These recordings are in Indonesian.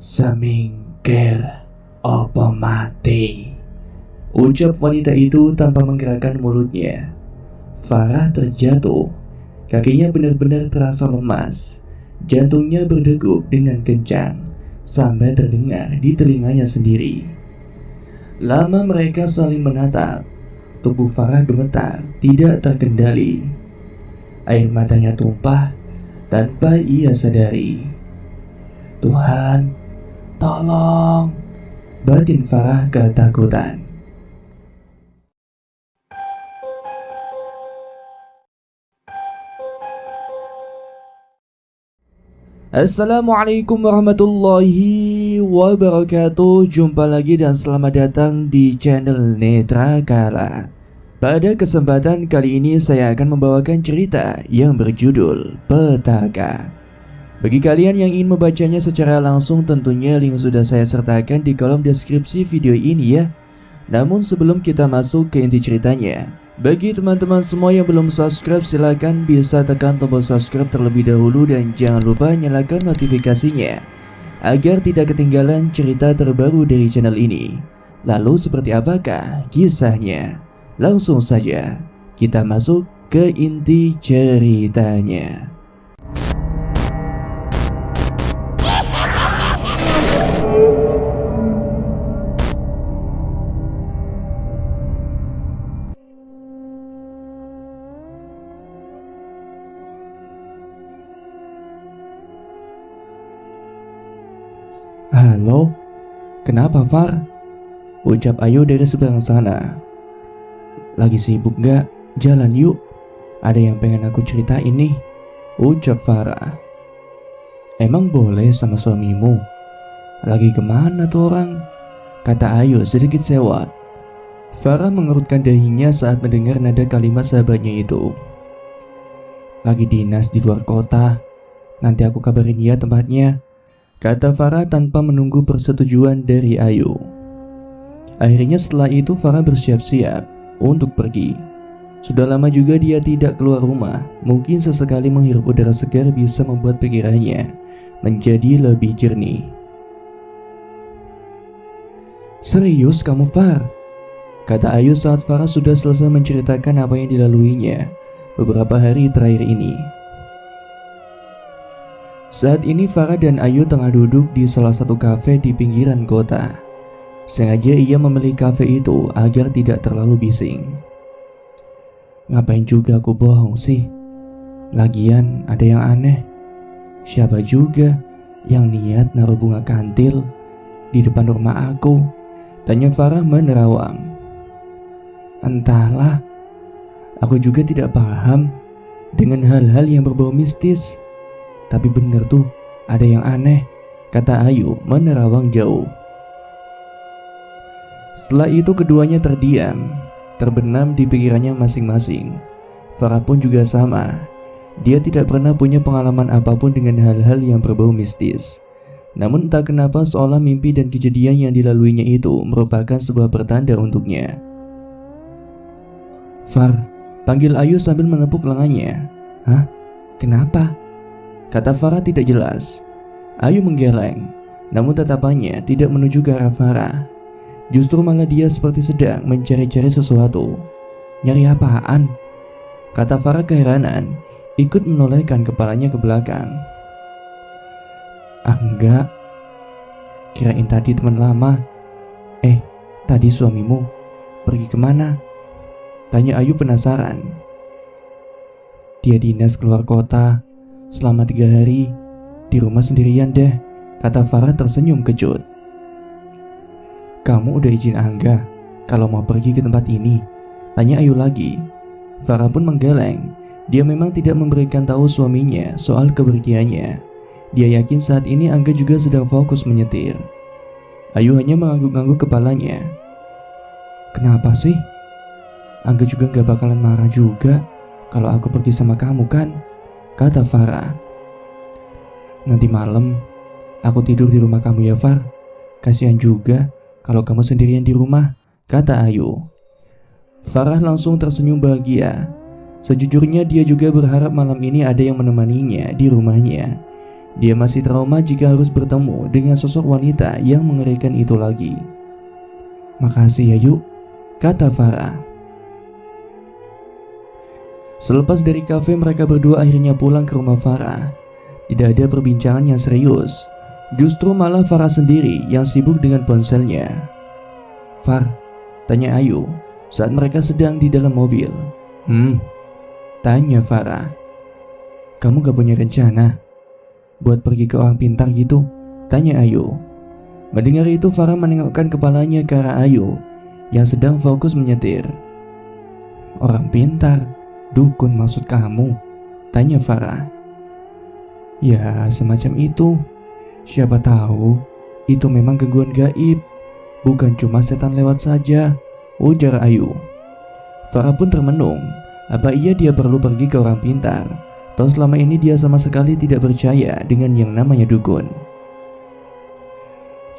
Semingkir apa mati, ucap wanita itu tanpa menggerakkan mulutnya. Farah terjatuh. Kakinya benar-benar terasa lemas. Jantungnya berdegup dengan kencang sampai terdengar di telinganya sendiri. Lama mereka saling menatap. Tubuh Farah gemetar, tidak terkendali. Air matanya tumpah tanpa ia sadari. Tuhan, tolong, batin Farah ketakutan. Assalamualaikum warahmatullahi wabarakatuh. Jumpa lagi dan selamat datang di channel Netra Kala. Pada kesempatan kali ini saya akan membawakan cerita yang berjudul Petaka. Bagi kalian yang ingin membacanya secara langsung, tentunya link sudah saya sertakan di kolom deskripsi video ini ya. Namun sebelum kita masuk ke inti ceritanya, bagi teman-teman semua yang belum subscribe, silahkan bisa tekan tombol subscribe terlebih dahulu dan jangan lupa nyalakan notifikasinya agar tidak ketinggalan cerita terbaru dari channel ini. Lalu seperti apakah kisahnya? Langsung saja kita masuk ke inti ceritanya. Halo, kenapa Far? Ucap Ayu dari seberang sana. Lagi sibuk gak? Jalan yuk, ada yang pengen aku ceritain nih, ucap Farah. Emang boleh sama suamimu? Lagi kemana tuh orang? Kata Ayu sedikit sewot. Farah mengerutkan dahinya saat mendengar nada kalimat sahabatnya itu. Lagi dinas di luar kota, nanti aku kabarin ya tempatnya, kata Farah tanpa menunggu persetujuan dari Ayu. Akhirnya setelah itu Farah bersiap-siap untuk pergi. Sudah lama juga dia tidak keluar rumah. Mungkin sesekali menghirup udara segar bisa membuat pikirannya menjadi lebih jernih. Serius kamu Far? Kata Ayu saat Farah sudah selesai menceritakan apa yang dilaluinya beberapa hari terakhir ini. Saat ini Farah dan Ayu tengah duduk di salah satu kafe di pinggiran kota. Sengaja ia memilih kafe itu agar tidak terlalu bising. Ngapain juga aku bohong sih? Lagian ada yang aneh. Siapa juga yang niat naruh bunga kantil di depan rumah aku? Tanya Farah menerawang. Entahlah, aku juga tidak paham dengan hal-hal yang berbau mistis. Tapi bener tuh, ada yang aneh, kata Ayu menerawang jauh. Setelah itu keduanya terdiam, terbenam di pikirannya masing-masing. Farah pun juga sama. Dia tidak pernah punya pengalaman apapun dengan hal-hal yang berbau mistis. Namun entah kenapa seolah mimpi dan kejadian yang dilaluinya itu merupakan sebuah pertanda untuknya. Far, panggil Ayu sambil menepuk lengannya. Hah? Kenapa? Kata Farah tidak jelas. Ayu menggeleng, namun tatapannya tidak menuju ke arah Farah. Justru malah dia seperti sedang mencari-cari sesuatu. Nyari apaan? Kata Farah keheranan, ikut menolehkan kepalanya ke belakang. Ah enggak, kirain tadi teman lama. Tadi suamimu pergi kemana? Tanya Ayu penasaran. Dia dinas keluar kota selama 3 hari, di rumah sendirian deh, kata Farah tersenyum kecut. Kamu udah izin Angga kalau mau pergi ke tempat ini? Tanya Ayu lagi. Farah pun menggeleng. Dia memang tidak memberikan tahu suaminya soal kepergiannya. Dia yakin saat ini Angga juga sedang fokus menyetir. Ayu hanya mengangguk-angguk kepalanya. Kenapa sih? Angga juga gak bakalan marah juga kalau aku pergi sama kamu kan? Kata Farah. Nanti malam aku tidur di rumah kamu ya Far. Kasihan juga kalau kamu sendirian di rumah, kata Ayu. Farah langsung tersenyum bahagia. Sejujurnya dia juga berharap malam ini ada yang menemaninya di rumahnya. Dia masih trauma jika harus bertemu dengan sosok wanita yang mengerikan itu lagi. "Makasih ya Yuk," kata Farah. Selepas dari kafe, mereka berdua akhirnya pulang ke rumah Farah. Tidak ada perbincangan yang serius. Justru malah Farah sendiri yang sibuk dengan ponselnya. "Far," tanya Ayu saat mereka sedang di dalam mobil. Tanya Farah. "Kamu gak punya rencana buat pergi ke orang pintar gitu?" tanya Ayu. Mendengar itu, Farah menengokkan kepalanya ke arah Ayu yang sedang fokus menyetir. "Orang pintar? Dukun maksud kamu?" tanya Farah. "Ya, semacam itu. Siapa tahu itu memang gangguan gaib, bukan cuma setan lewat saja," ujar Ayu. Farah pun termenung. Apa iya dia perlu pergi ke orang pintar? Toh selama ini dia sama sekali tidak percaya dengan yang namanya dukun.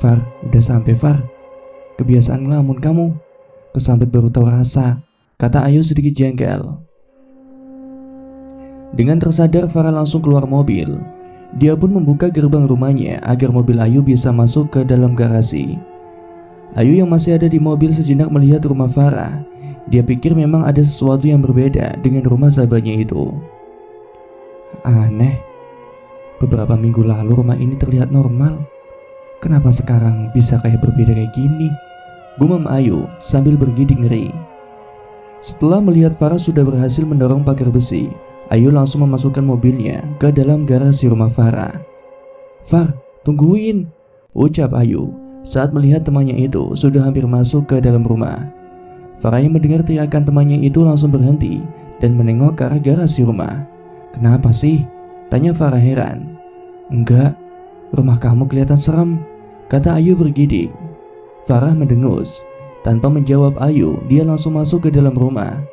"Far, udah sampai Far. Kebiasaan ngelamun kamu. Kesambet baru tahu rasa," kata Ayu sedikit jengkel. Dengan tersadar, Farah langsung keluar mobil. Dia pun membuka gerbang rumahnya agar mobil Ayu bisa masuk ke dalam garasi. Ayu yang masih ada di mobil sejenak melihat rumah Farah. Dia pikir memang ada sesuatu yang berbeda dengan rumah sahabatnya itu. Aneh, beberapa minggu lalu rumah ini terlihat normal. Kenapa sekarang bisa kayak berbeda kayak gini? Gumam Ayu sambil bergidik ngeri. Setelah melihat Farah sudah berhasil mendorong pagar besi, Ayu langsung memasukkan mobilnya ke dalam garasi rumah Farah. "Far, tungguin," ucap Ayu saat melihat temannya itu sudah hampir masuk ke dalam rumah. Farah yang mendengar teriakan temannya itu langsung berhenti dan menengok ke arah garasi rumah. "Kenapa sih?" tanya Farah heran. "Enggak, rumah kamu kelihatan serem," kata Ayu bergidik. Farah mendengus. Tanpa menjawab Ayu, dia langsung masuk ke dalam rumah.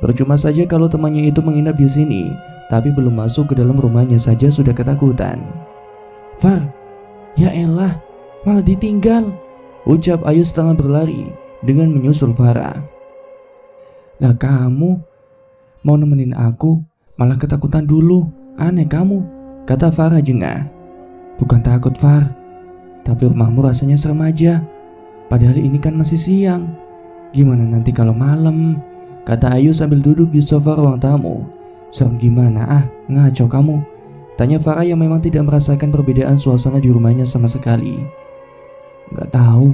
Percuma saja kalau temannya itu menginap di sini, tapi belum masuk ke dalam rumahnya saja sudah ketakutan. "Far, ya elah, malah ditinggal," ucap Ayu setengah berlari dengan menyusul Farah. "Lah kamu mau nemenin aku, malah ketakutan dulu. Aneh kamu," kata Farah jengah. "Bukan takut Far, tapi rumahmu rasanya serem aja. Padahal ini kan masih siang. Gimana nanti kalau malam?" kata Ayu sambil duduk di sofa ruang tamu. "Serem gimana ngaco kamu?" tanya Farah yang memang tidak merasakan perbedaan suasana di rumahnya sama sekali. "Gak tahu,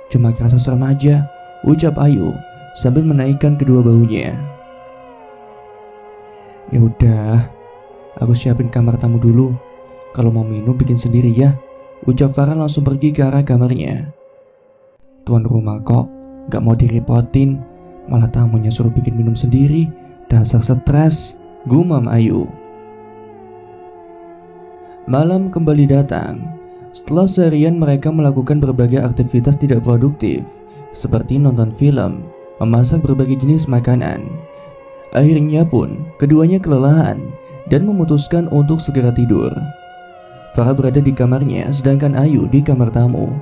cuma kerasa serem aja," ucap Ayu sambil menaikkan kedua bahunya. "Ya udah, aku siapin kamar tamu dulu. Kalau mau minum bikin sendiri ya," ucap Farah langsung pergi ke arah kamarnya. "Tuan rumah kok gak mau direpotin, malah tamunya suruh bikin minum sendiri. Dasar stres," gumam Ayu. Malam kembali datang. Setelah seharian mereka melakukan berbagai aktivitas tidak produktif, seperti nonton film, memasak berbagai jenis makanan. Akhirnya pun keduanya kelelahan dan memutuskan untuk segera tidur. Farah berada di kamarnya, sedangkan Ayu di kamar tamu.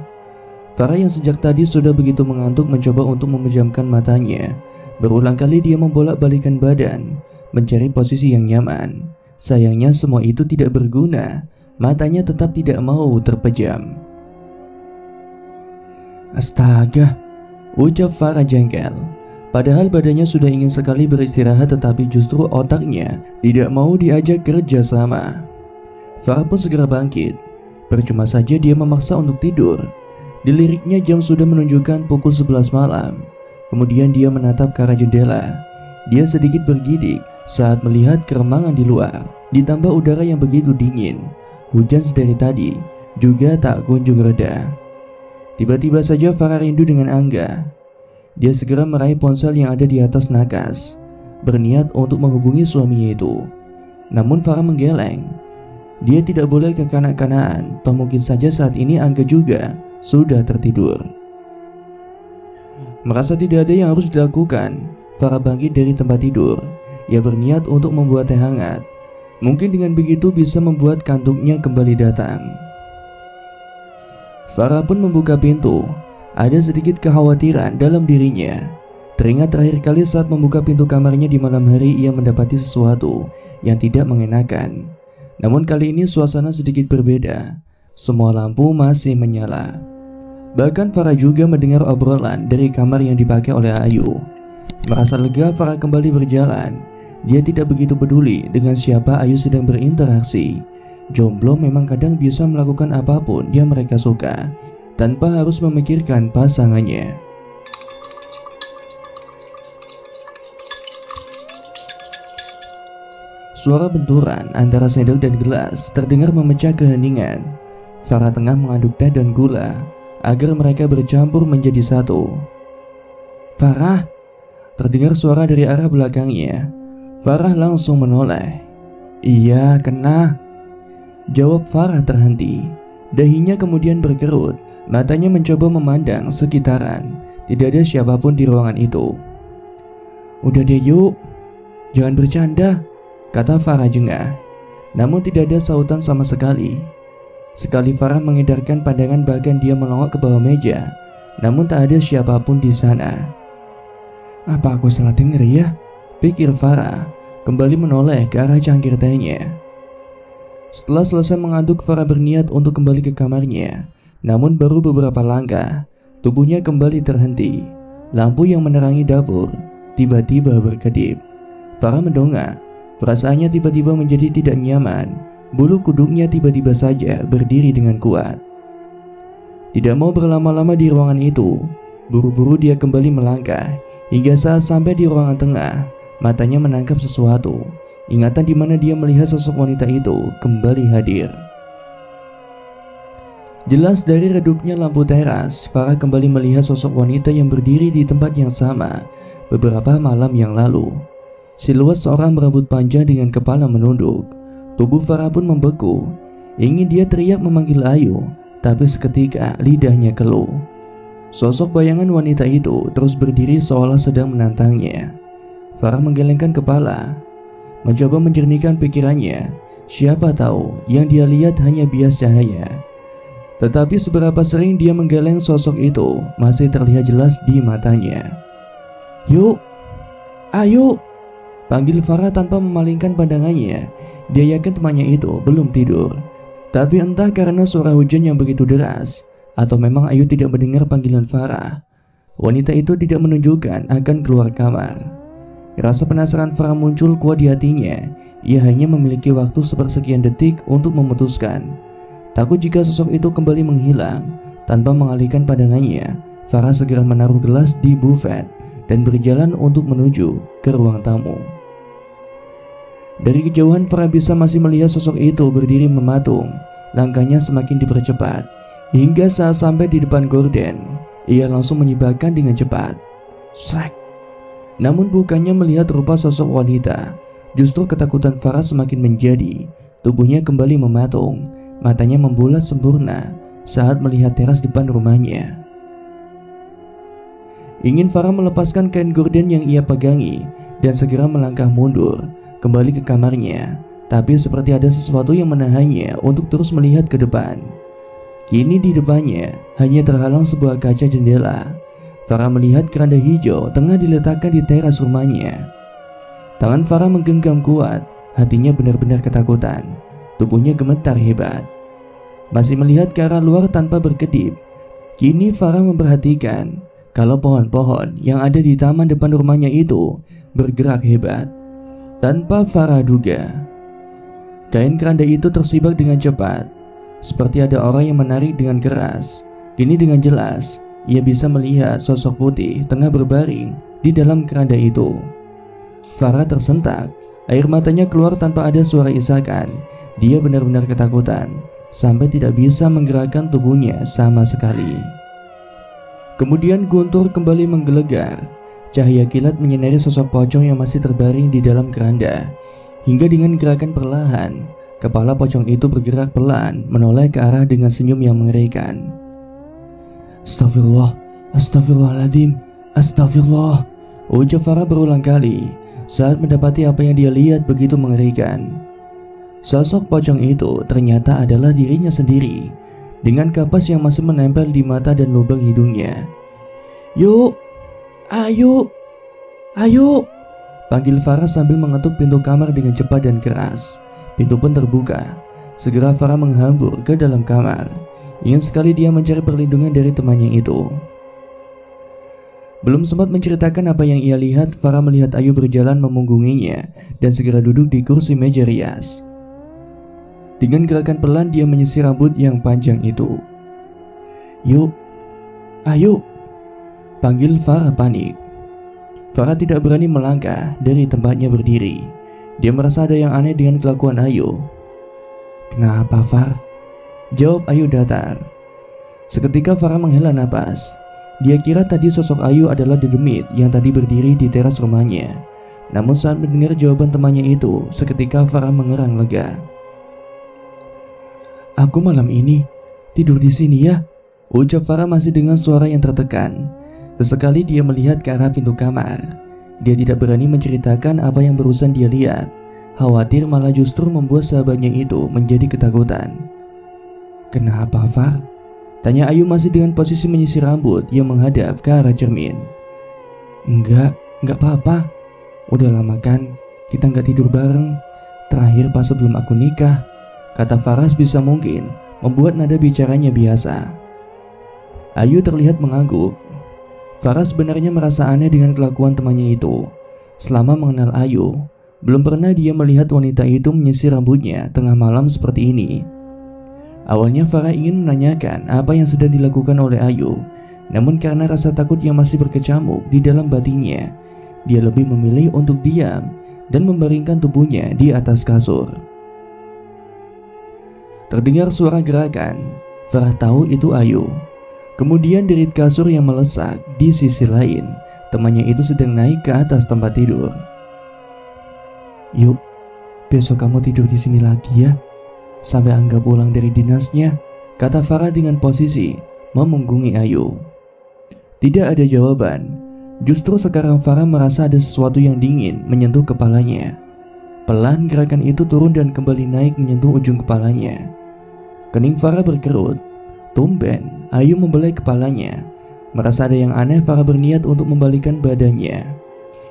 Farah yang sejak tadi sudah begitu mengantuk mencoba untuk memejamkan matanya. Berulang kali dia membolak-balikan badan, mencari posisi yang nyaman. Sayangnya semua itu tidak berguna. Matanya tetap tidak mau terpejam. "Astaga," ucap Farah jengkel. Padahal badannya sudah ingin sekali beristirahat, tetapi justru otaknya tidak mau diajak kerja sama. Farah pun segera bangkit. Percuma saja dia memaksa untuk tidur. Diliriknya jam sudah menunjukkan pukul 11 malam. Kemudian dia menatap ke arah jendela. Dia sedikit bergidik saat melihat keremangan di luar, ditambah udara yang begitu dingin. Hujan sedari tadi juga tak kunjung reda. Tiba-tiba saja Farah rindu dengan Angga. Dia segera meraih ponsel yang ada di atas nakas, berniat untuk menghubungi suaminya itu. Namun Farah menggeleng. Dia tidak boleh kekanak-kanaan, toh mungkin saja saat ini Angga juga sudah tertidur. Merasa tidak ada yang harus dilakukan, Farah bangkit dari tempat tidur. Ia berniat untuk membuat teh hangat. Mungkin dengan begitu bisa membuat kantuknya kembali datang. Farah pun membuka pintu. Ada sedikit kekhawatiran dalam dirinya. Teringat terakhir kali saat membuka pintu kamarnya di malam hari ia mendapati sesuatu yang tidak mengenakan. Namun kali ini suasana sedikit berbeda. Semua lampu masih menyala. Bahkan Farah juga mendengar obrolan dari kamar yang dipakai oleh Ayu. Merasa lega, Farah kembali berjalan. Dia tidak begitu peduli dengan siapa Ayu sedang berinteraksi. Jomblo memang kadang bisa melakukan apapun yang mereka suka tanpa harus memikirkan pasangannya. Suara benturan antara sendok dan gelas terdengar memecah keheningan. Farah tengah mengaduk teh dan gula agar mereka bercampur menjadi satu. "Farah!" Terdengar suara dari arah belakangnya. Farah langsung menoleh. "Iya, kena," jawab Farah terhenti. Dahinya kemudian berkerut. Matanya mencoba memandang sekitaran. Tidak ada siapapun di ruangan itu. "Udah deh yuk, jangan bercanda," kata Farah jengah. Namun tidak ada sautan sama sekali. Sekali Farah mengedarkan pandangan, bahkan dia melongok ke bawah meja. Namun tak ada siapapun di sana. "Apa aku salah dengar ya?" pikir Farah, kembali menoleh ke arah cangkir tehnya. Setelah selesai mengaduk, Farah berniat untuk kembali ke kamarnya. Namun baru beberapa langkah, tubuhnya kembali terhenti. Lampu yang menerangi dapur tiba-tiba berkedip. Farah mendongak. Perasaannya tiba-tiba menjadi tidak nyaman. Bulu kuduknya tiba-tiba saja berdiri dengan kuat. Tidak mau berlama-lama di ruangan itu. Buru-buru dia kembali melangkah. Hingga saat sampai di ruangan tengah, matanya menangkap sesuatu. Ingatan di mana dia melihat sosok wanita itu kembali hadir. Jelas dari redupnya lampu teras, Farah kembali melihat sosok wanita yang berdiri di tempat yang sama beberapa malam yang lalu. Siluet seorang berambut panjang dengan kepala menunduk. Tubuh Farah pun membeku. Ingin dia teriak memanggil Ayu, tapi seketika lidahnya keluh. Sosok bayangan wanita itu terus berdiri seolah sedang menantangnya. Farah menggelengkan kepala, mencoba menjernihkan pikirannya. Siapa tahu yang dia lihat hanya bias cahaya. Tetapi seberapa sering dia menggeleng, sosok itu masih terlihat jelas di matanya. "Yuk, ayo!" panggil Farah tanpa memalingkan pandangannya. Dia yakin temannya itu belum tidur. Tapi entah karena suara hujan yang begitu deras, atau memang Ayu tidak mendengar panggilan Farah, wanita itu tidak menunjukkan akan keluar kamar. Rasa penasaran Farah muncul kuat di hatinya. Ia hanya memiliki waktu sepersekian detik untuk memutuskan. Takut jika sosok itu kembali menghilang. Tanpa mengalihkan pandangannya, Farah segera menaruh gelas di bufet dan berjalan untuk menuju ke ruang tamu. Dari kejauhan Farah bisa masih melihat sosok itu berdiri mematung. Langkahnya semakin dipercepat. Hingga saat sampai di depan gorden, ia langsung menyibakan dengan cepat. Srek. Namun bukannya melihat rupa sosok wanita, justru ketakutan Farah semakin menjadi. Tubuhnya kembali mematung. Matanya membulat sempurna saat melihat teras depan rumahnya. Ingin Farah melepaskan kain gorden yang ia pegangi dan segera melangkah mundur kembali ke kamarnya. Tapi seperti ada sesuatu yang menahannya untuk terus melihat ke depan. Kini di depannya hanya terhalang sebuah kaca jendela. Farah melihat keranda hijau tengah diletakkan di teras rumahnya. Tangan Farah menggenggam kuat, hatinya benar-benar ketakutan. Tubuhnya gemetar hebat. Masih melihat ke arah luar tanpa berkedip. Kini Farah memperhatikan kalau pohon-pohon yang ada di taman depan rumahnya itu bergerak hebat. Tanpa Farah duga, kain keranda itu tersibak dengan cepat, seperti ada orang yang menarik dengan keras. Kini dengan jelas ia bisa melihat sosok putih tengah berbaring di dalam keranda itu. Farah tersentak, air matanya keluar tanpa ada suara isakan. Dia benar-benar ketakutan sampai tidak bisa menggerakkan tubuhnya sama sekali. Kemudian guntur kembali menggelegar. Cahaya kilat menyinari sosok pocong yang masih terbaring di dalam keranda. Hingga dengan gerakan perlahan, kepala pocong itu bergerak pelan menoleh ke arah dengan senyum yang mengerikan. Astagfirullah, astagfirullahaladzim, astagfirullah, ucap Farah berulang kali saat mendapati apa yang dia lihat begitu mengerikan. Sosok pocong itu ternyata adalah dirinya sendiri, dengan kapas yang masih menempel di mata dan lubang hidungnya. Yuk, ayo, ayo, panggil Farah sambil mengetuk pintu kamar dengan cepat dan keras. Pintu pun terbuka. Segera Farah menghambur ke dalam kamar. Ingin sekali dia mencari perlindungan dari temannya itu. Belum sempat menceritakan apa yang ia lihat, Farah melihat Ayu berjalan memunggunginya dan segera duduk di kursi meja rias. Dengan gerakan pelan dia menyisir rambut yang panjang itu. "Yuk, Ayu!" panggil Farah panik. Farah tidak berani melangkah dari tempatnya berdiri. Dia merasa ada yang aneh dengan kelakuan Ayu. "Kenapa, Far?" jawab Ayu datar. Seketika Farah menghela napas. Dia kira tadi sosok Ayu adalah Dedemit yang tadi berdiri di teras rumahnya. Namun saat mendengar jawaban temannya itu, seketika Farah mengerang lega. "Aku malam ini tidur di sini ya," ucap Farah masih dengan suara yang tertekan. Sesekali dia melihat ke arah pintu kamar. Dia tidak berani menceritakan apa yang barusan dia lihat. Khawatir malah justru membuat sahabatnya itu menjadi ketakutan. "Kenapa, Far?" tanya Ayu masih dengan posisi menyisir rambut yang menghadap ke arah cermin. Enggak apa-apa. Udah lama kan kita nggak tidur bareng. Terakhir pas sebelum aku nikah," kata Farah bisa mungkin membuat nada bicaranya biasa. Ayu terlihat mengangguk. Farah sebenarnya merasa aneh dengan kelakuan temannya itu. Selama mengenal Ayu, belum pernah dia melihat wanita itu menyisir rambutnya tengah malam seperti ini. Awalnya Farah ingin menanyakan apa yang sedang dilakukan oleh Ayu, namun karena rasa takut yang masih berkecamuk di dalam batinnya, dia lebih memilih untuk diam dan membaringkan tubuhnya di atas kasur. Terdengar suara gerakan. Farah tahu itu Ayu. Kemudian derit kasur yang melesak di sisi lain. Temannya itu sedang naik ke atas tempat tidur. "Yuk, besok kamu tidur di sini lagi ya, sampai Angga pulang dari dinasnya," kata Farah dengan posisi memunggungi Ayu. Tidak ada jawaban. Justru sekarang Farah merasa ada sesuatu yang dingin menyentuh kepalanya. Pelan gerakan itu turun dan kembali naik menyentuh ujung kepalanya. Kening Farah berkerut. Tumben Ayu membelai kepalanya. Merasa ada yang aneh, Farah berniat untuk membalikkan badannya.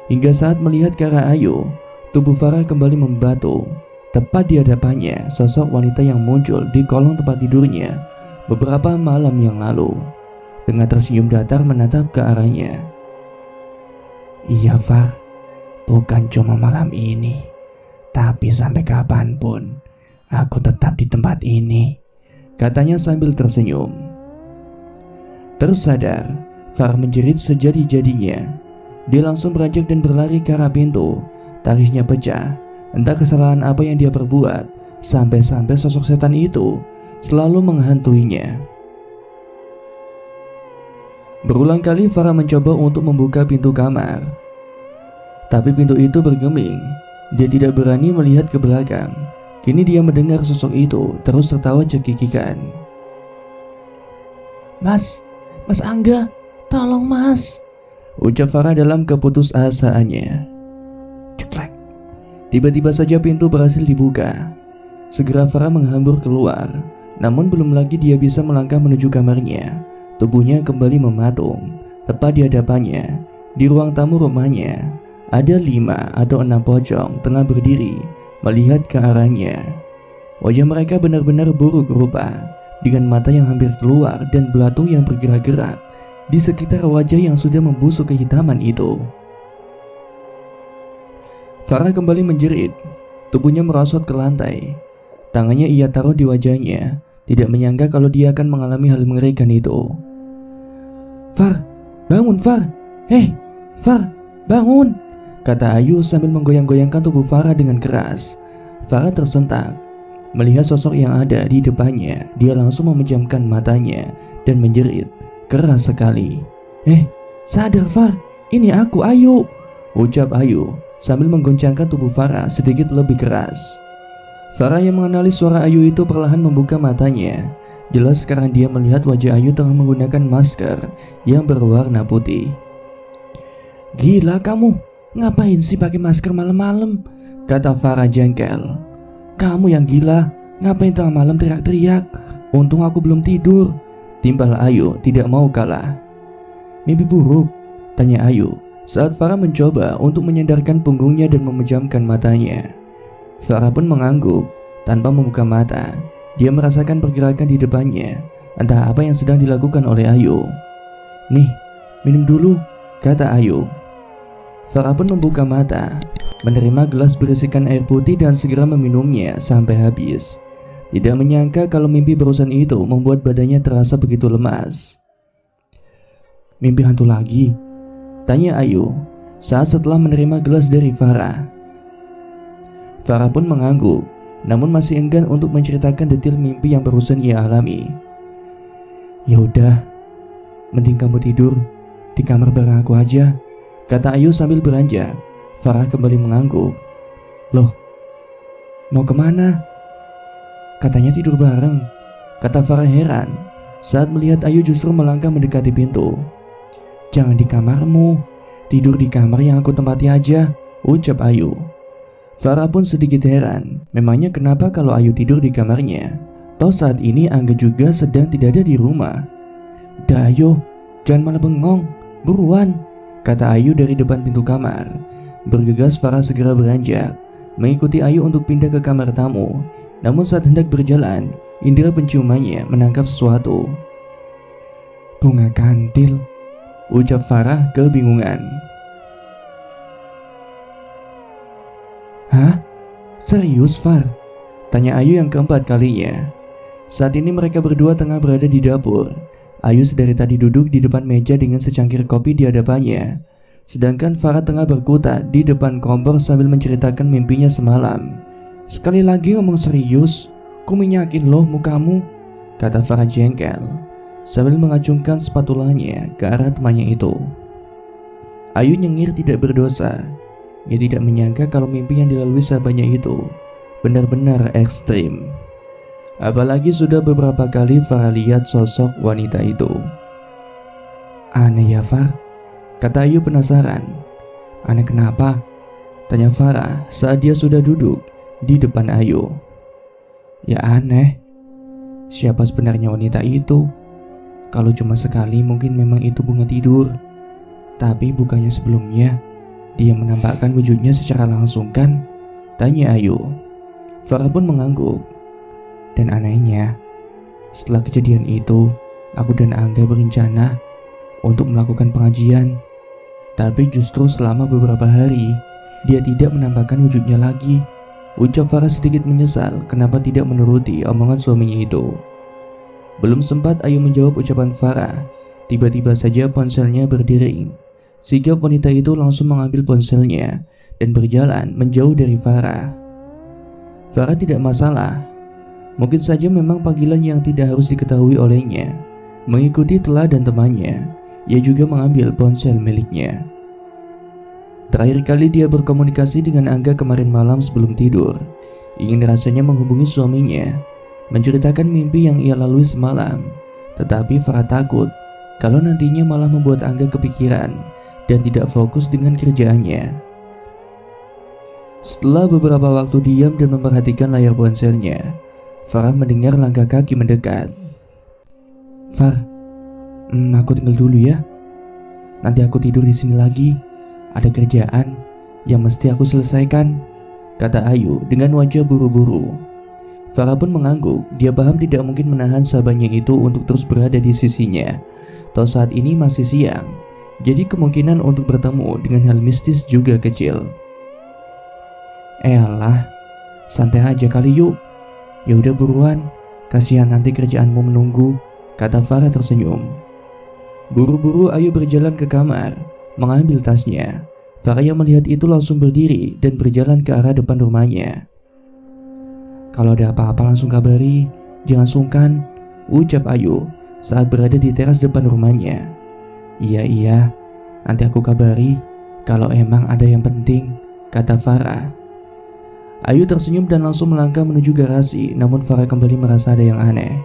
Hingga saat melihat ke arah Ayu, tubuh Farah kembali membatu. Tepat di hadapannya sosok wanita yang muncul di kolong tempat tidurnya beberapa malam yang lalu. Dengan tersenyum datar menatap ke arahnya. "Iya, Far, bukan cuma malam ini, tapi sampai kapanpun aku tetap di tempat ini," katanya sambil tersenyum. Tersadar, Farah menjerit sejadi-jadinya. Dia langsung beranjak dan berlari ke arah pintu. Tarisnya pecah. Entah kesalahan apa yang dia perbuat, sampai-sampai sosok setan itu selalu menghantuinya. Berulang kali Farah mencoba untuk membuka pintu kamar, tapi pintu itu bergeming. Dia tidak berani melihat ke belakang. Kini dia mendengar sosok itu terus tertawa cekikikan. Mas Angga, tolong Mas," ucap Farah dalam keputusasaannya. Ceklek. Tiba-tiba saja pintu berhasil dibuka. Segera Farah menghambur keluar. Namun belum lagi dia bisa melangkah menuju kamarnya, tubuhnya kembali mematung. Tepat di hadapannya, di ruang tamu rumahnya, ada 5 atau 6 pocong tengah berdiri melihat ke arahnya. Wajah mereka benar-benar buruk rupa, dengan mata yang hampir keluar dan belatung yang bergerak-gerak di sekitar wajah yang sudah membusuk kehitaman itu. Farah kembali menjerit. Tubuhnya merosot ke lantai. Tangannya ia taruh di wajahnya, tidak menyangka kalau dia akan mengalami hal mengerikan itu. "Far, bangun Far! Far, bangun!" kata Ayu sambil menggoyang-goyangkan tubuh Farah dengan keras. Farah tersentak. Melihat sosok yang ada di depannya, dia langsung memejamkan matanya dan menjerit keras sekali. Sadar Far, ini aku Ayu," ucap Ayu sambil menggoncangkan tubuh Farah sedikit lebih keras. Farah yang mengenali suara Ayu itu perlahan membuka matanya. Jelas sekarang dia melihat wajah Ayu tengah menggunakan masker yang berwarna putih. "Gila kamu, ngapain sih pakai masker malam-malam?" kata Farah jengkel. "Kamu yang gila, ngapain tengah malam teriak-teriak? Untung aku belum tidur," timpal Ayu tidak mau kalah. "Mimpi buruk?" tanya Ayu saat Farah mencoba untuk menyandarkan punggungnya dan memejamkan matanya. Farah pun mengangguk tanpa membuka mata. Dia merasakan pergerakan di depannya. Entah apa yang sedang dilakukan oleh Ayu. "Nih, minum dulu," kata Ayu. Farah pun membuka mata, menerima gelas berisikan air putih dan segera meminumnya sampai habis. Tidak menyangka kalau mimpi barusan itu membuat badannya terasa begitu lemas. "Mimpi hantu lagi?" tanya Ayu saat setelah menerima gelas dari Farah. Farah pun mengangguk, namun masih enggan untuk menceritakan detail mimpi yang barusan ia alami. "Ya udah, mending kamu tidur di kamar bareng aku aja," kata Ayu sambil beranjak. Farah kembali mengangguk. "Loh, mau kemana?" "Katanya tidur bareng," kata Farah heran saat melihat Ayu justru melangkah mendekati pintu. "Jangan di kamarmu, tidur di kamar yang aku tempati aja," ucap Ayu. Farah pun sedikit heran, memangnya kenapa kalau Ayu tidur di kamarnya? Toh saat ini Angga juga sedang tidak ada di rumah. "Dah ayo, jangan malah bengong, buruan," kata Ayu dari depan pintu kamar. Bergegas Farah segera beranjak, mengikuti Ayu untuk pindah ke kamar tamu. Namun saat hendak berjalan, indera penciumannya menangkap sesuatu. "Bunga kantil," ucap Farah kebingungan. "Hah? Serius, Far?" tanya Ayu yang keempat kalinya. Saat ini mereka berdua tengah berada di dapur. Ayu sedari tadi duduk di depan meja dengan secangkir kopi di hadapannya. Sedangkan Farah tengah berkutat di depan kompor sambil menceritakan mimpinya semalam. "Sekali lagi ngomong serius, ku minyakin loh mukamu," kata Farah jengkel sambil mengacungkan spatulanya ke arah temannya itu. Ayu nyengir tidak berdosa. Ia tidak menyangka kalau mimpi yang dilalui sahabatnya itu benar-benar ekstrim. Apalagi sudah beberapa kali Farah lihat sosok wanita itu. "Aneh ya, Far?" kata Ayu penasaran. "Aneh kenapa?" tanya Farah saat dia sudah duduk di depan Ayu. "Ya aneh. Siapa sebenarnya wanita itu? Kalau cuma sekali mungkin memang itu bunga tidur. Tapi bukannya sebelumnya dia menampakkan wujudnya secara langsung kan?" tanya Ayu. Farah pun mengangguk. "Dan anehnya, setelah kejadian itu, aku dan Angga berencana untuk melakukan pengajian. Tapi justru selama beberapa hari, dia tidak menampakkan wujudnya lagi," ucap Farah sedikit menyesal kenapa tidak menuruti omongan suaminya itu. Belum sempat Ayu menjawab ucapan Farah, tiba-tiba saja ponselnya berdering. Sigap wanita itu langsung mengambil ponselnya dan berjalan menjauh dari Farah. Farah tidak masalah. Mungkin saja memang panggilan yang tidak harus diketahui olehnya. Mengikuti teladan temannya, ia juga mengambil ponsel miliknya. Terakhir kali dia berkomunikasi dengan Angga kemarin malam sebelum tidur. Ingin rasanya menghubungi suaminya, menceritakan mimpi yang ia lalui semalam. Tetapi Farah takut kalau nantinya malah membuat Angga kepikiran dan tidak fokus dengan kerjaannya. Setelah beberapa waktu diam dan memperhatikan layar ponselnya, Farah mendengar langkah kaki mendekat. "Far, aku tinggal dulu ya. Nanti aku tidur di sini lagi. Ada kerjaan yang mesti aku selesaikan," kata Ayu dengan wajah buru-buru. Farah pun mengangguk. Dia paham tidak mungkin menahan sahabatnya itu untuk terus berada di sisinya. Toh saat ini masih siang, jadi kemungkinan untuk bertemu dengan hal mistis juga kecil. "Elah, santai aja kali yuk. Ya udah buruan, kasihan nanti kerjaanmu menunggu," kata Farah tersenyum. Buru-buru Ayu berjalan ke kamar, mengambil tasnya. Farah yang melihat itu langsung berdiri dan berjalan ke arah depan rumahnya. "Kalau ada apa-apa langsung kabari, jangan sungkan," ucap Ayu saat berada di teras depan rumahnya. Iya, nanti aku kabari kalau emang ada yang penting," kata Farah. Ayu tersenyum dan langsung melangkah menuju garasi, namun Farah kembali merasa ada yang aneh.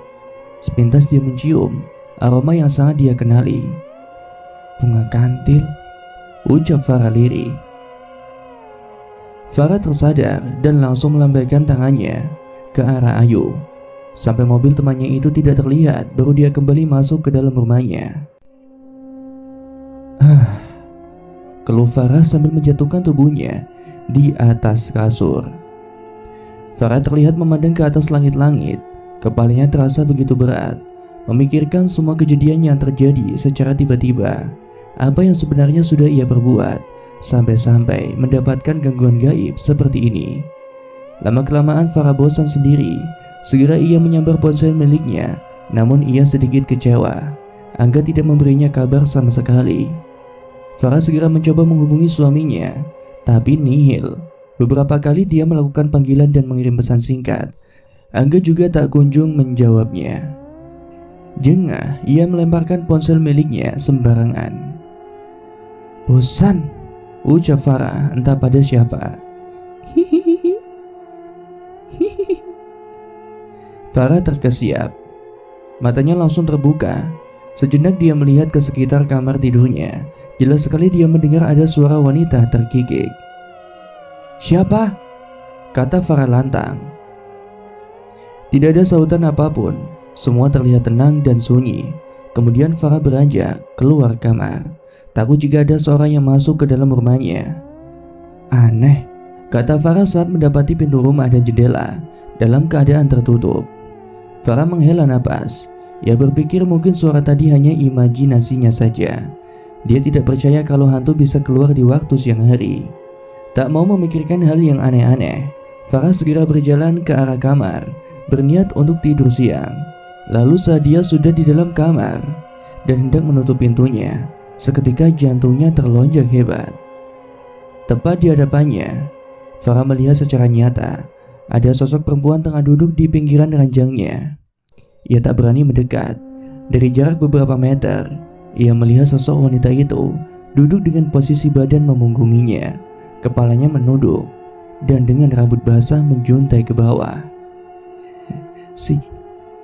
Sepintas dia mencium aroma yang sangat dia kenali. "Bunga kantil," ucap Farah lirih. Farah tersadar dan langsung melambaikan tangannya ke arah Ayu. Sampai mobil temannya itu tidak terlihat, baru dia kembali masuk ke dalam rumahnya. Keluh Farah sambil menjatuhkan tubuhnya di atas kasur. Farah terlihat memandang ke atas langit-langit. Kepalanya terasa begitu berat, memikirkan semua kejadian yang terjadi secara tiba-tiba. Apa yang sebenarnya sudah ia perbuat, sampai-sampai mendapatkan gangguan gaib seperti ini. Lama-kelamaan Farah bosan sendiri. Segera ia menyambar ponsel miliknya, namun ia sedikit kecewa. Angga tidak memberinya kabar sama sekali. Farah segera mencoba menghubungi suaminya, tapi nihil. Beberapa kali dia melakukan panggilan dan mengirim pesan singkat. Angga juga tak kunjung menjawabnya. Jengah, ia melemparkan ponsel miliknya sembarangan. Bosan, ucap Farah entah pada siapa. Farah terkesiap. Matanya langsung terbuka. Sejenak dia melihat ke sekitar kamar tidurnya. Jelas sekali dia mendengar ada suara wanita terkikik. Siapa? Kata Farah lantang. Tidak ada sahutan apapun. Semua terlihat tenang dan sunyi. Kemudian Farah beranjak keluar kamar. Takut jika ada seorang yang masuk ke dalam rumahnya. Aneh, kata Farah saat mendapati pintu rumah dan jendela dalam keadaan tertutup. Farah menghela napas. Ia berpikir mungkin suara tadi hanya imajinasinya saja. Dia tidak percaya kalau hantu bisa keluar di waktu siang hari. Tak mau memikirkan hal yang aneh-aneh, Farah segera berjalan ke arah kamar, berniat untuk tidur siang. Lalu saat dia sudah di dalam kamar dan hendak menutup pintunya, seketika jantungnya terlonjak hebat. Tepat di hadapannya, Farah melihat secara nyata ada sosok perempuan tengah duduk di pinggiran ranjangnya. Ia tak berani mendekat. Dari jarak beberapa meter, ia melihat sosok wanita itu duduk dengan posisi badan memunggunginya, kepalanya menunduk, dan dengan rambut basah menjuntai ke bawah.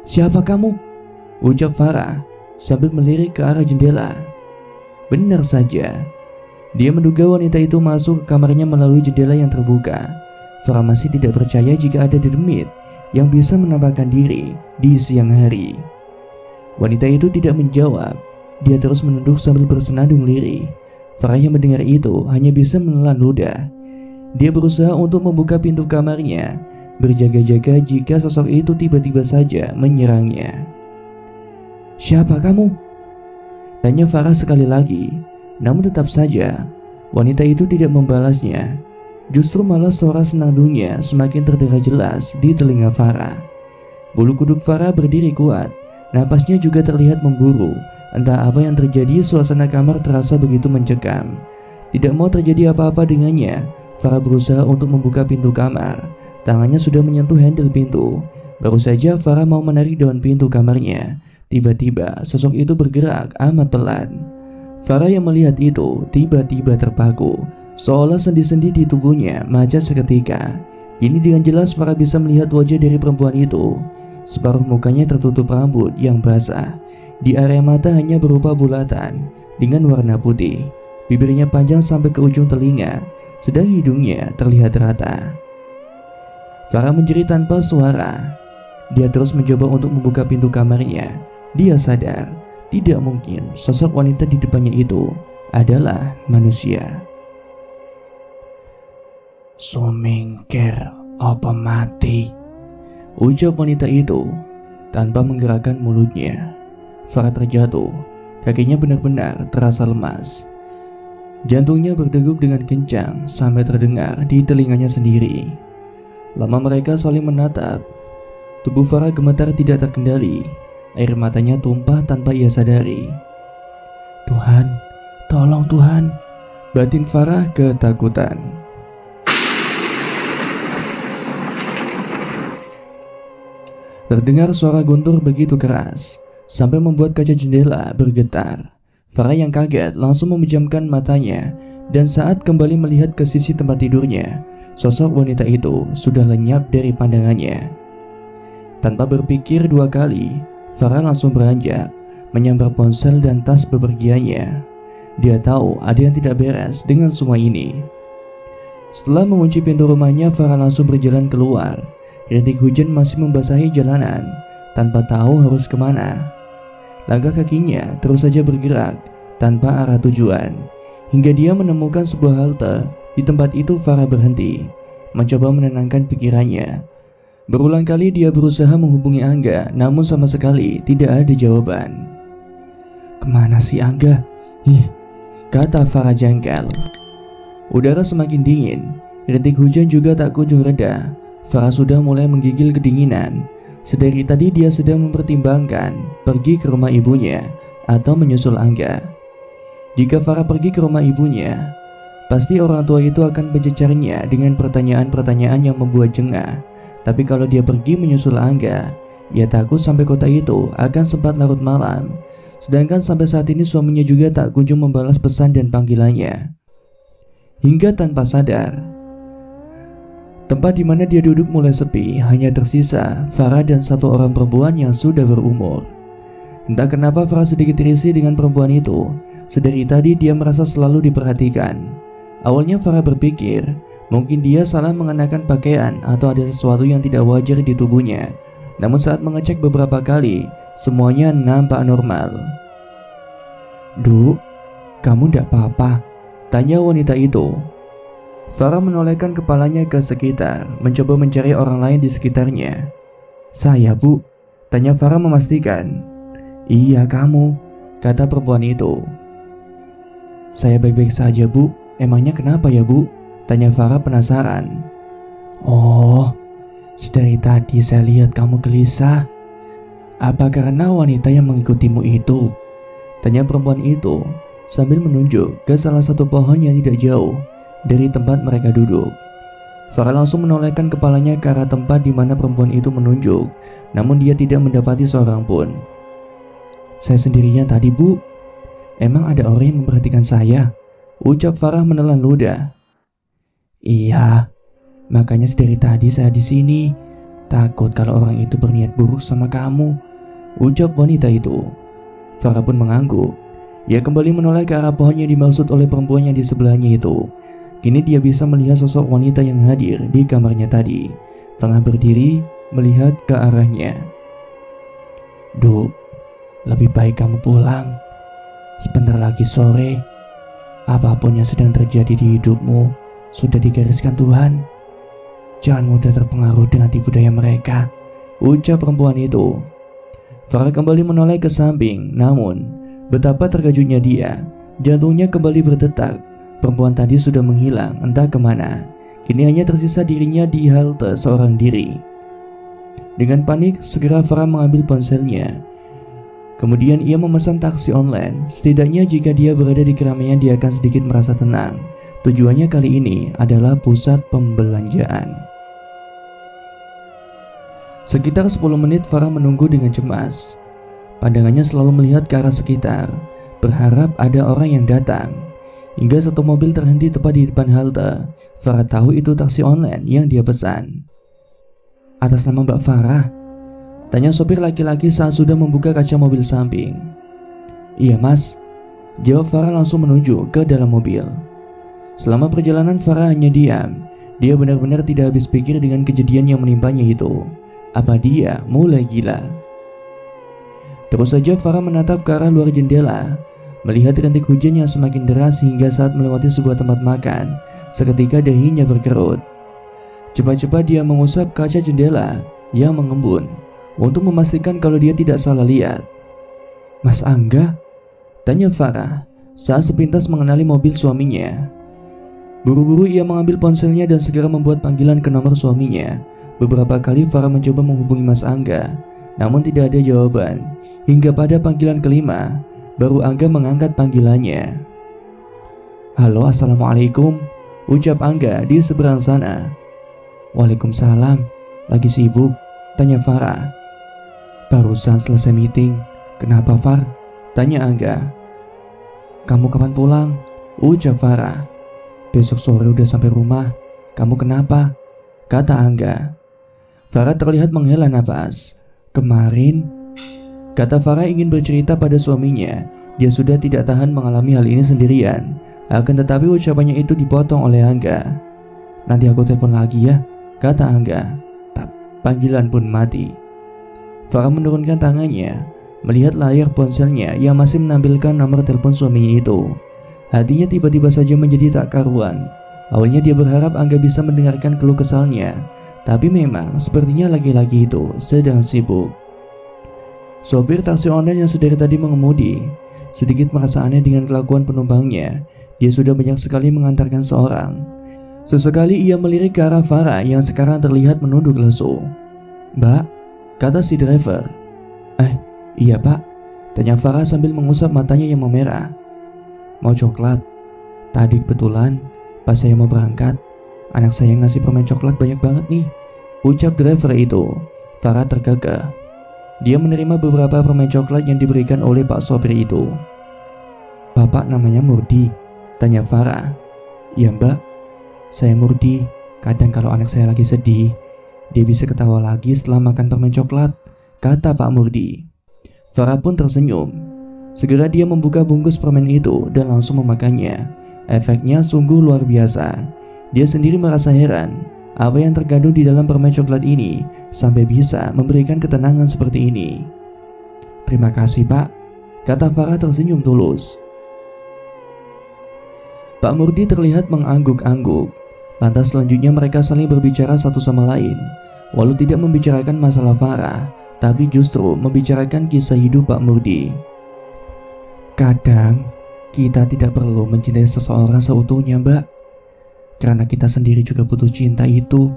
Siapa kamu? Ucap Farah sambil melirik ke arah jendela. Benar saja, dia menduga wanita itu masuk ke kamarnya melalui jendela yang terbuka. Farah masih tidak percaya jika ada demit yang bisa menampakkan diri di siang hari. Wanita itu tidak menjawab. Dia terus menunduk sambil bersenandung lirih. Farah yang mendengar itu hanya bisa menelan ludah. Dia berusaha untuk membuka pintu kamarnya, berjaga-jaga jika sosok itu tiba-tiba saja menyerangnya. Siapa kamu? Tanya Farah sekali lagi. Namun tetap saja wanita itu tidak membalasnya. Justru malah suara senandungnya semakin terdengar jelas di telinga Farah. Bulu kuduk Farah berdiri kuat. Napasnya juga terlihat memburu. Entah apa yang terjadi, suasana kamar terasa begitu mencekam. Tidak mau terjadi apa-apa dengannya, Farah berusaha untuk membuka pintu kamar. Tangannya sudah menyentuh handle pintu. Baru saja Farah mau menarik daun pintu kamarnya, tiba-tiba sosok itu bergerak amat pelan. Farah yang melihat itu tiba-tiba terpaku, seolah sendi-sendi di tubuhnya macet seketika. Kini dengan jelas Farah bisa melihat wajah dari perempuan itu. Separuh mukanya tertutup rambut yang basah. Di area mata hanya berupa bulatan dengan warna putih. Bibirnya panjang sampai ke ujung telinga, sedang hidungnya terlihat rata. Farah menjerit tanpa suara. Dia terus mencoba untuk membuka pintu kamarnya. Dia sadar, tidak mungkin sosok wanita di depannya itu adalah manusia. Sumingkir apa mati? Ucap wanita itu tanpa menggerakkan mulutnya. Farah terjatuh, kakinya benar-benar terasa lemas. Jantungnya berdegup dengan kencang sampai terdengar di telinganya sendiri. Lama mereka saling menatap. Tubuh Farah gemetar tidak terkendali. Air matanya tumpah tanpa ia sadari. Tuhan, tolong Tuhan, batin Farah ketakutan. Terdengar suara guntur begitu keras sampai membuat kaca jendela bergetar. Farah yang kaget langsung memejamkan matanya, dan saat kembali melihat ke sisi tempat tidurnya, sosok wanita itu sudah lenyap dari pandangannya. Tanpa berpikir dua kali, Farah langsung beranjak, menyambar ponsel dan tas bepergiannya. Dia tahu ada yang tidak beres dengan semua ini. Setelah mengunci pintu rumahnya, Farah langsung berjalan keluar. Rintik hujan masih membasahi jalanan, tanpa tahu harus kemana. Langkah kakinya terus saja bergerak tanpa arah tujuan, hingga dia menemukan sebuah halte. Di tempat itu Farah berhenti, mencoba menenangkan pikirannya. Berulang kali dia berusaha menghubungi Angga, namun sama sekali tidak ada jawaban. "Kemana sih Angga?" kata Farah jengkel. Udara semakin dingin, rintik hujan juga tak kunjung reda. Farah sudah mulai menggigil kedinginan. Sedari tadi dia sedang mempertimbangkan pergi ke rumah ibunya atau menyusul Angga. Jika Farah pergi ke rumah ibunya, pasti orang tua itu akan mencecarnya dengan pertanyaan-pertanyaan yang membuat jengah. Tapi kalau dia pergi menyusul Angga, ia takut sampai kota itu akan sempat larut malam. Sedangkan sampai saat ini suaminya juga tak kunjung membalas pesan dan panggilannya. Hingga tanpa sadar, tempat di mana dia duduk mulai sepi, hanya tersisa Farah dan satu orang perempuan yang sudah berumur. Entah kenapa Farah sedikit risih dengan perempuan itu. Sedari tadi dia merasa selalu diperhatikan. Awalnya Farah berpikir, mungkin dia salah mengenakan pakaian atau ada sesuatu yang tidak wajar di tubuhnya. Namun saat mengecek beberapa kali, semuanya nampak normal. "Duk, kamu tidak apa-apa?" tanya wanita itu. Farah menolehkan kepalanya ke sekitar, mencoba mencari orang lain di sekitarnya. "Saya, Bu," tanya Farah memastikan. "Iya, kamu," kata perempuan itu. "Saya baik-baik saja, Bu. Emangnya kenapa ya, Bu?" tanya Farah penasaran. "Oh, sedari tadi saya lihat kamu gelisah. Apa karena wanita yang mengikutimu itu?" tanya perempuan itu sambil menunjuk ke salah satu pohon yang tidak jauh dari tempat mereka duduk. Farah langsung menolehkan kepalanya ke arah tempat di mana perempuan itu menunjuk, namun dia tidak mendapati seorang pun. "Saya sendirian tadi, Bu. Emang ada orang yang memperhatikan saya?" ucap Farah menelan ludah. "Iya, makanya sedari tadi saya di sini. Takut kalau orang itu berniat buruk sama kamu," ucap wanita itu. Farah pun mengangguk. Ia kembali menoleh ke arah pohon yang dimaksud oleh perempuan yang di sebelahnya itu. Kini dia bisa melihat sosok wanita yang hadir di kamarnya tadi, tengah berdiri melihat ke arahnya. "Duk, lebih baik kamu pulang. Sebentar lagi sore. Apapun yang sedang terjadi di hidupmu sudah digariskan Tuhan. Jangan mudah terpengaruh dengan tipu daya mereka," ucap perempuan itu. Farah kembali menoleh ke samping, namun betapa terkejutnya dia. Jantungnya kembali berdetak. Perempuan tadi sudah menghilang entah kemana. Kini hanya tersisa dirinya di halte seorang diri. Dengan panik, segera Farah mengambil ponselnya. Kemudian ia memesan taksi online. Setidaknya jika dia berada di keramaian, dia akan sedikit merasa tenang. Tujuannya kali ini adalah pusat pembelanjaan. Sekitar 10 menit Farah menunggu dengan cemas. Pandangannya selalu melihat ke arah sekitar, berharap ada orang yang datang. Hingga satu mobil terhenti tepat di depan halte. Farah tahu itu taksi online yang dia pesan. "Atas nama Mbak Farah?" tanya sopir laki-laki saat sudah membuka kaca mobil samping. "Iya Mas," jawab Farah langsung menuju ke dalam mobil. Selama perjalanan Farah hanya diam. Dia benar-benar tidak habis pikir dengan kejadian yang menimpanya itu. Apa dia mulai gila? Terus saja Farah menatap ke arah luar jendela, melihat rintik hujan yang semakin deras hingga saat melewati sebuah tempat makan, seketika dahinya berkerut. Cepat-cepat dia mengusap kaca jendela yang mengembun untuk memastikan kalau dia tidak salah lihat. "Mas Angga?" tanya Farah saat sepintas mengenali mobil suaminya. Buru-buru ia mengambil ponselnya dan segera membuat panggilan ke nomor suaminya. Beberapa kali Farah mencoba menghubungi Mas Angga, namun tidak ada jawaban. Hingga pada panggilan kelima, baru Angga mengangkat panggilannya. "Halo, assalamualaikum," ucap Angga di seberang sana. "Waalaikumsalam. Lagi sibuk?" tanya Farah. "Barusan selesai meeting." "Kenapa, Far?" tanya Angga. "Kamu kapan pulang?" ucap Farah. "Besok sore udah sampai rumah." "Kamu kenapa?" kata Angga. Farah terlihat menghela nafas. "Kemarin," kata Farah ingin bercerita pada suaminya. Dia sudah tidak tahan mengalami hal ini sendirian. Akan tetapi ucapannya itu dipotong oleh Angga. "Nanti aku telepon lagi ya," kata Angga. Panggilan pun mati. Farah menurunkan tangannya, melihat layar ponselnya yang masih menampilkan nomor telepon suaminya itu. Hatinya tiba-tiba saja menjadi tak karuan. Awalnya dia berharap Angga bisa mendengarkan keluh kesalnya, Tapi memang sepertinya laki-laki itu sedang sibuk. Sopir taksi online yang sedari tadi mengemudi sedikit merasa aneh dengan kelakuan penumpangnya. Dia sudah banyak sekali mengantarkan seorang. Sesekali ia melirik ke arah Farah yang sekarang terlihat menunduk lesu. "Mbak," kata si driver. Iya pak," tanya Farah sambil mengusap matanya yang memerah. "Mau coklat? Tadi kebetulan pas saya mau berangkat, anak saya ngasih permen coklat banyak banget nih," ucap driver itu. Farah terkekeh. Dia menerima beberapa permen coklat yang diberikan oleh pak sopir itu. "Bapak namanya Murdi?" tanya Farah. "Ya mbak, saya Murdi. Kadang kalau anak saya lagi sedih, dia bisa ketawa lagi setelah makan permen coklat," kata Pak Murdi. Farah pun tersenyum. Segera dia membuka bungkus permen itu dan langsung memakannya. Efeknya sungguh luar biasa. Dia sendiri merasa heran apa yang terkandung di dalam permen coklat ini sampai bisa memberikan ketenangan seperti ini. "Terima kasih pak," kata Farah tersenyum tulus. Pak Murdi terlihat mengangguk-angguk. Lantas selanjutnya mereka saling berbicara satu sama lain. Walau tidak membicarakan masalah Farah, tapi justru membicarakan kisah hidup Pak Murdi. "Kadang kita tidak perlu mencintai seseorang seutuhnya mbak, karena kita sendiri juga butuh cinta itu.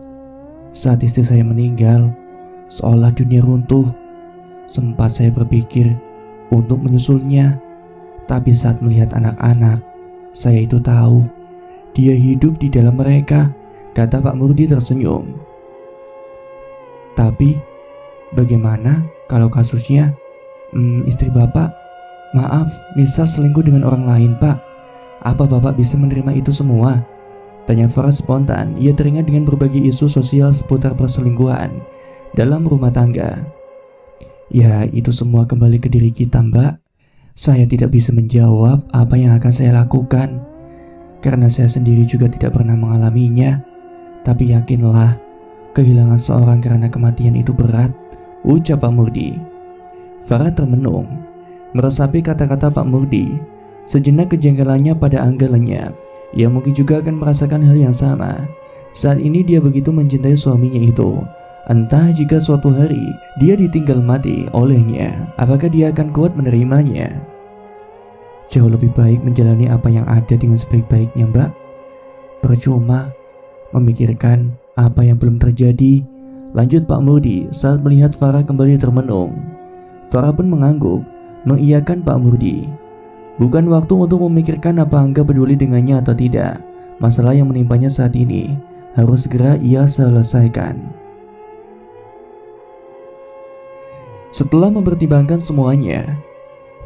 Saat istri saya meninggal, seolah dunia runtuh. Sempat saya berpikir untuk menyusulnya, tapi saat melihat anak-anak, saya itu tahu dia hidup di dalam mereka," kata Pak Murdi tersenyum. "Tapi bagaimana kalau kasusnya istri bapak, maaf, misal selingkuh dengan orang lain pak? Apa bapak bisa menerima itu semua?" tanya Farah spontan. Ia teringat dengan berbagai isu sosial seputar perselingkuhan dalam rumah tangga. "Ya, itu semua kembali ke diri kita mbak. Saya tidak bisa menjawab apa yang akan saya lakukan, karena saya sendiri juga tidak pernah mengalaminya. Tapi yakinlah, kehilangan seorang karena kematian itu berat," ucap Pak Murdi. Farah termenung, meresapi kata-kata Pak Murdi. Sejenak kejengkelannya pada Angga lenyap. Ia mungkin juga akan merasakan hal yang sama. Saat ini dia begitu mencintai suaminya itu. Entah jika suatu hari dia ditinggal mati olehnya, apakah dia akan kuat menerimanya? "Jauh lebih baik menjalani apa yang ada dengan sebaik-baiknya mbak. Percuma memikirkan apa yang belum terjadi," lanjut Pak Murdi saat melihat Farah kembali termenung. Farah pun mengangguk, mengiyakan Pak Murdi. Bukan waktu untuk memikirkan apa Angga peduli dengannya atau tidak. Masalah yang menimpanya saat ini harus segera ia selesaikan. Setelah mempertimbangkan semuanya,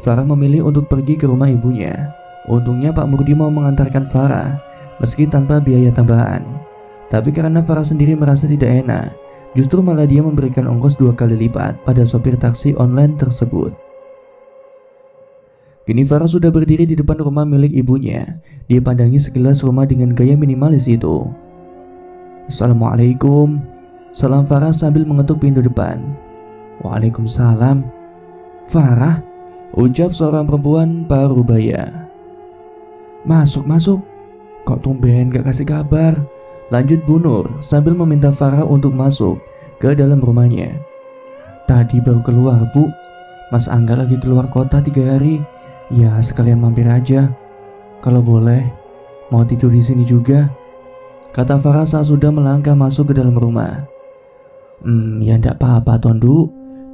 Farah memilih untuk pergi ke rumah ibunya. Untungnya Pak Murdi mau mengantarkan Farah meski tanpa biaya tambahan. Tapi karena Farah sendiri merasa tidak enak, justru malah dia memberikan ongkos 2 kali lipat pada sopir taksi online tersebut. Kini Farah sudah berdiri di depan rumah milik ibunya. Dia pandangi sekilas rumah dengan gaya minimalis itu. "Assalamualaikum," salam Farah sambil mengetuk pintu depan. "Waalaikumsalam." "Farah," ucap seorang perempuan parubaya. Masuk. Kok tumben gak kasih kabar?" lanjut Bu Nur sambil meminta Farah untuk masuk ke dalam rumahnya. "Tadi baru keluar Bu, Mas Angga lagi keluar kota 3 hari. Ya sekalian mampir aja. Kalau boleh, mau tidur di sini juga," kata Farah saat sudah melangkah masuk ke dalam rumah. Ya ndak apa-apa Tondu.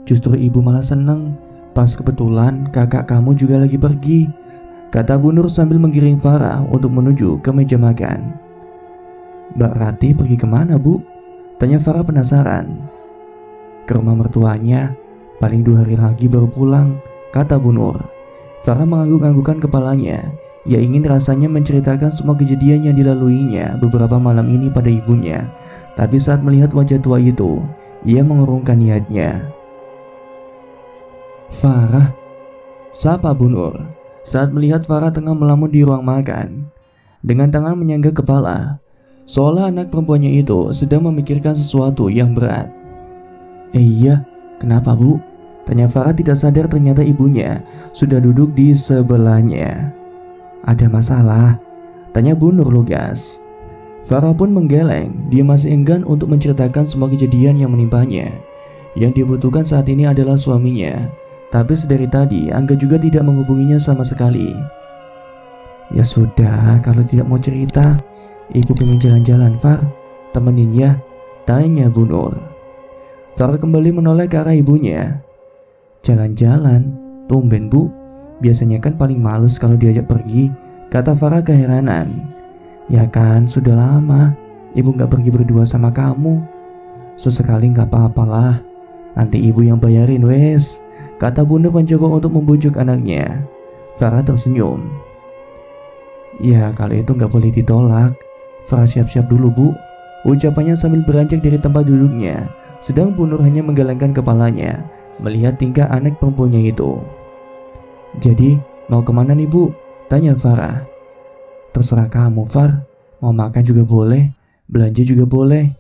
Justru ibu malah seneng. Pas kebetulan kakak kamu juga lagi pergi," kata Bu Nur sambil menggiring Farah untuk menuju ke meja makan. "Mbak Rati pergi kemana Bu?" tanya Farah penasaran. "Ke rumah mertuanya, paling 2 hari lagi baru pulang," kata Bu Nur. Farah mengangguk-anggukkan kepalanya. Ia ingin rasanya menceritakan semua kejadian yang dilaluinya beberapa malam ini pada ibunya. Tapi saat melihat wajah tua itu, ia mengurungkan niatnya. "Farah," sapa Bu Nur saat melihat Farah tengah melamun di ruang makan. Dengan tangan menyangga kepala, seolah anak perempuannya itu sedang memikirkan sesuatu yang berat. "Iya, kenapa Bu?" tanya Farah tidak sadar ternyata ibunya sudah duduk di sebelahnya. "Ada masalah?" tanya Bu Nur lugas. Farah pun menggeleng. Dia masih enggan untuk menceritakan semua kejadian yang menimpanya. Yang dibutuhkan saat ini adalah suaminya. Tapi sedari tadi Angga juga tidak menghubunginya sama sekali. Ya sudah, kalau tidak mau cerita, ibu pengen jalan-jalan, Far. Temenin ya, tanya Bu Nur. Farah kembali menoleh ke arah ibunya. Jalan-jalan? Tumben Bu, biasanya kan paling males kalau diajak pergi, kata Farah keheranan. Ya kan, sudah lama ibu gak pergi berdua sama kamu. Sesekali gak apa-apalah, nanti ibu yang bayarin wes, kata Bu Nur mencoba untuk membujuk anaknya. Farah tersenyum. Ya kalau itu gak boleh ditolak. Farah siap-siap dulu Bu, ucapannya sambil beranjak dari tempat duduknya. Sedang Bu Nur hanya menggelengkan kepalanya melihat tingkah anak perempuannya itu. Jadi mau kemana nih Bu? Tanya Farah. Terserah kamu Far, mau makan juga boleh, belanja juga boleh,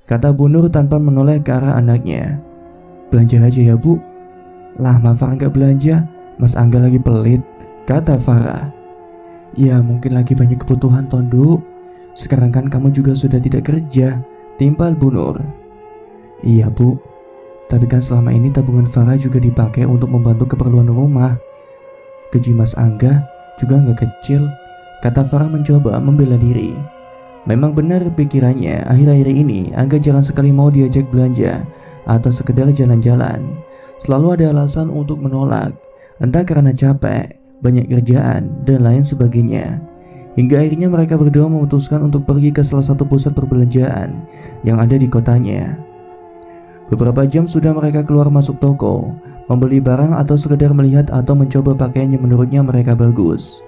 kata Bu Nur tanpa menoleh ke arah anaknya. Belanja aja ya Bu. Lama Farah gak belanja, Mas Angga lagi pelit, kata Farah. Ya mungkin lagi banyak kebutuhan Tonduk. Sekarang kan kamu juga sudah tidak kerja, timpal Bu Nur. Iya Bu, tapi kan selama ini tabungan Farah juga dipakai untuk membantu keperluan rumah. Gaji Mas Angga juga gak kecil, kata Farah mencoba membela diri. Memang benar pikirannya, akhir-akhir ini Angga jarang sekali mau diajak belanja atau sekedar jalan-jalan. Selalu ada alasan untuk menolak, entah karena capek, banyak kerjaan, dan lain sebagainya. Hingga akhirnya mereka berdua memutuskan untuk pergi ke salah satu pusat perbelanjaan yang ada di kotanya. Beberapa jam sudah mereka keluar masuk toko, membeli barang atau sekedar melihat atau mencoba pakaian yang menurutnya mereka bagus.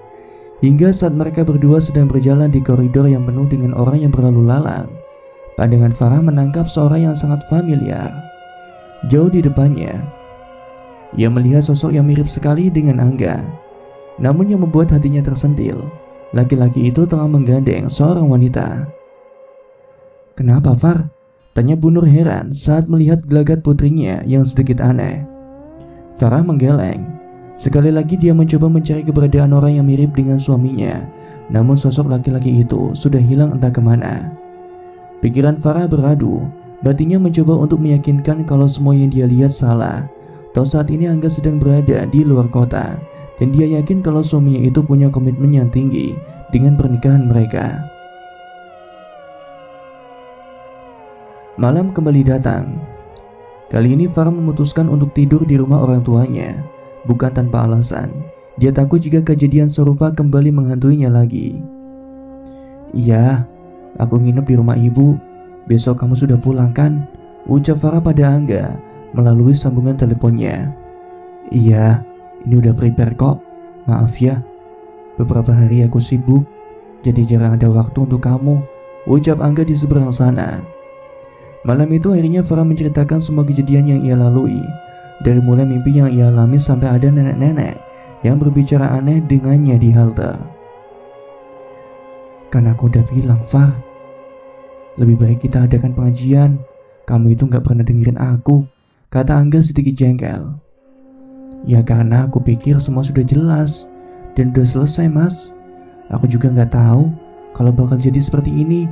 Hingga saat mereka berdua sedang berjalan di koridor yang penuh dengan orang yang berlalu lalang, pandangan Farah menangkap seorang yang sangat familiar. Jauh di depannya, ia melihat sosok yang mirip sekali dengan Angga. Namun yang membuat hatinya tersentil, laki-laki itu tengah menggandeng seorang wanita. Kenapa Far? Tanya Bu Nur heran saat melihat gelagat putrinya yang sedikit aneh. Farah menggeleng. Sekali lagi dia mencoba mencari keberadaan orang yang mirip dengan suaminya. Namun sosok laki-laki itu sudah hilang entah kemana. Pikiran Farah beradu. Batinnya mencoba untuk meyakinkan kalau semua yang dia lihat salah. Toh saat ini Angga sedang berada di luar kota, dan dia yakin kalau suaminya itu punya komitmen yang tinggi dengan pernikahan mereka. Malam kembali datang. Kali ini Farah memutuskan untuk tidur di rumah orang tuanya. Bukan tanpa alasan, dia takut jika kejadian serupa kembali menghantuinya lagi. Iya, aku nginep di rumah ibu. Besok kamu sudah pulang kan? Ucap Farah pada Angga melalui sambungan teleponnya. Iya, ini udah prepare kok. Maaf ya, beberapa hari aku sibuk, jadi jarang ada waktu untuk kamu, ucap Angga di seberang sana. Malam itu akhirnya Farah menceritakan semua kejadian yang ia lalui. Dari mulai mimpi yang ia alami sampai ada nenek-nenek yang berbicara aneh dengannya di halte. Kan aku udah bilang Far, lebih baik kita adakan pengajian. Kamu itu gak pernah dengerin aku, kata Angga sedikit jengkel. Ya karena aku pikir semua sudah jelas dan udah selesai Mas. Aku juga gak tahu kalau bakal jadi seperti ini.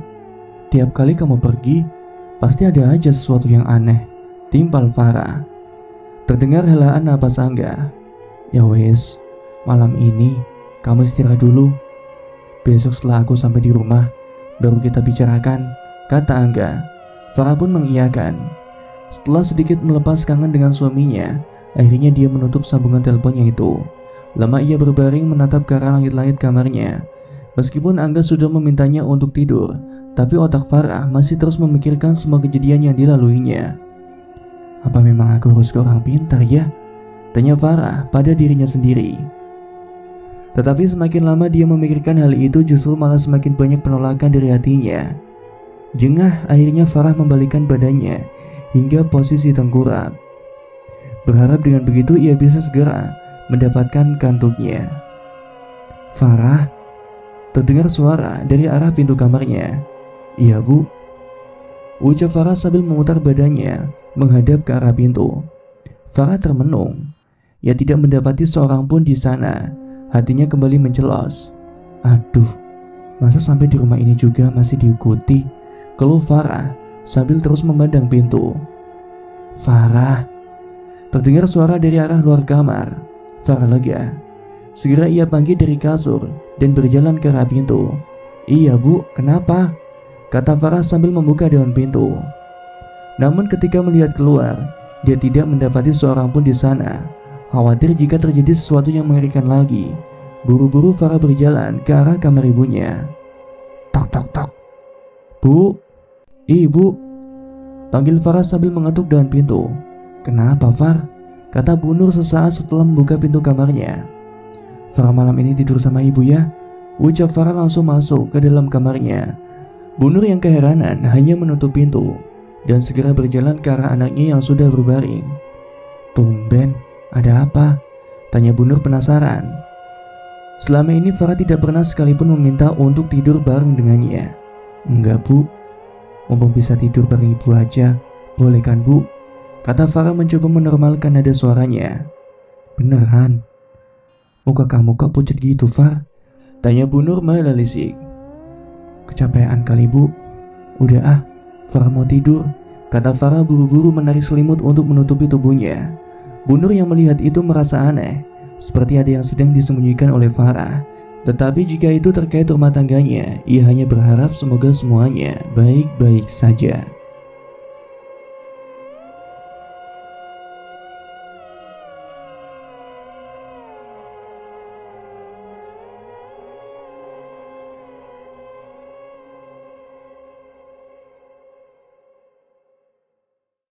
Tiap kali kamu pergi, pasti ada aja sesuatu yang aneh, timpal Farah. Terdengar helaan napas Angga. Ya wes, malam ini kamu istirahat dulu. Besok setelah aku sampai di rumah, baru kita bicarakan, kata Angga. Farah pun mengiyakan. Setelah sedikit melepas kangen dengan suaminya, akhirnya dia menutup sambungan teleponnya itu. Lama ia berbaring menatap ke arah langit-langit kamarnya. Meskipun Angga sudah memintanya untuk tidur, tapi otak Farah masih terus memikirkan semua kejadian yang dilaluinya. Apa memang aku harus ke orang pintar ya? Tanya Farah pada dirinya sendiri. Tetapi semakin lama dia memikirkan hal itu, justru malah semakin banyak penolakan dari hatinya. Jengah, akhirnya Farah membalikkan badannya hingga posisi tengkurap. Berharap dengan begitu ia bisa segera mendapatkan kantuknya. Farah, terdengar suara dari arah pintu kamarnya. Iya Bu, ucap Farah sambil memutar badannya menghadap ke arah pintu. Farah termenung. Ia tidak mendapati seorang pun di sana. Hatinya kembali mencelos. Aduh, Masa sampai di rumah ini juga masih diikuti? Keluh Farah sambil terus memandang pintu. Farah. Terdengar suara dari arah luar kamar. Farah lega. Segera ia bangkit dari kasur dan berjalan ke arah pintu. Iya bu, kenapa? Kata Farah sambil membuka daun pintu. Namun ketika melihat keluar, dia tidak mendapati seorang pun di sana. Khawatir jika terjadi sesuatu yang mengerikan lagi, buru-buru Farah berjalan ke arah kamar ibunya. Tok tok tok. Bu, ibu, panggil Farah sambil mengetuk daun pintu. Kenapa Far? Kata Bu Nur sesaat setelah membuka pintu kamarnya. Farah malam ini tidur sama ibu ya, ucap Farah langsung masuk ke dalam kamarnya. Bu Nur yang keheranan hanya menutup pintu dan segera berjalan ke arah anaknya yang sudah berbaring. Tumben, ada apa? Tanya Bu Nur penasaran. Selama ini Farah tidak pernah sekalipun meminta untuk tidur bareng dengannya. Enggak bu, mumpung bisa tidur bareng ibu aja, boleh kan bu? Kata Farah mencoba menormalkan nada suaranya. Beneran? Muka kamu kok pucat gitu Far? Tanya Bu Nur melalisik. Kecapean kali bu. Udah ah, Farah mau tidur. Kata Farah buru-buru menarik selimut untuk menutupi tubuhnya. Bu Nur yang melihat itu merasa aneh, seperti ada yang sedang disembunyikan oleh Farah. Tetapi jika itu terkait rumah tangganya, ia hanya berharap semoga semuanya baik-baik saja.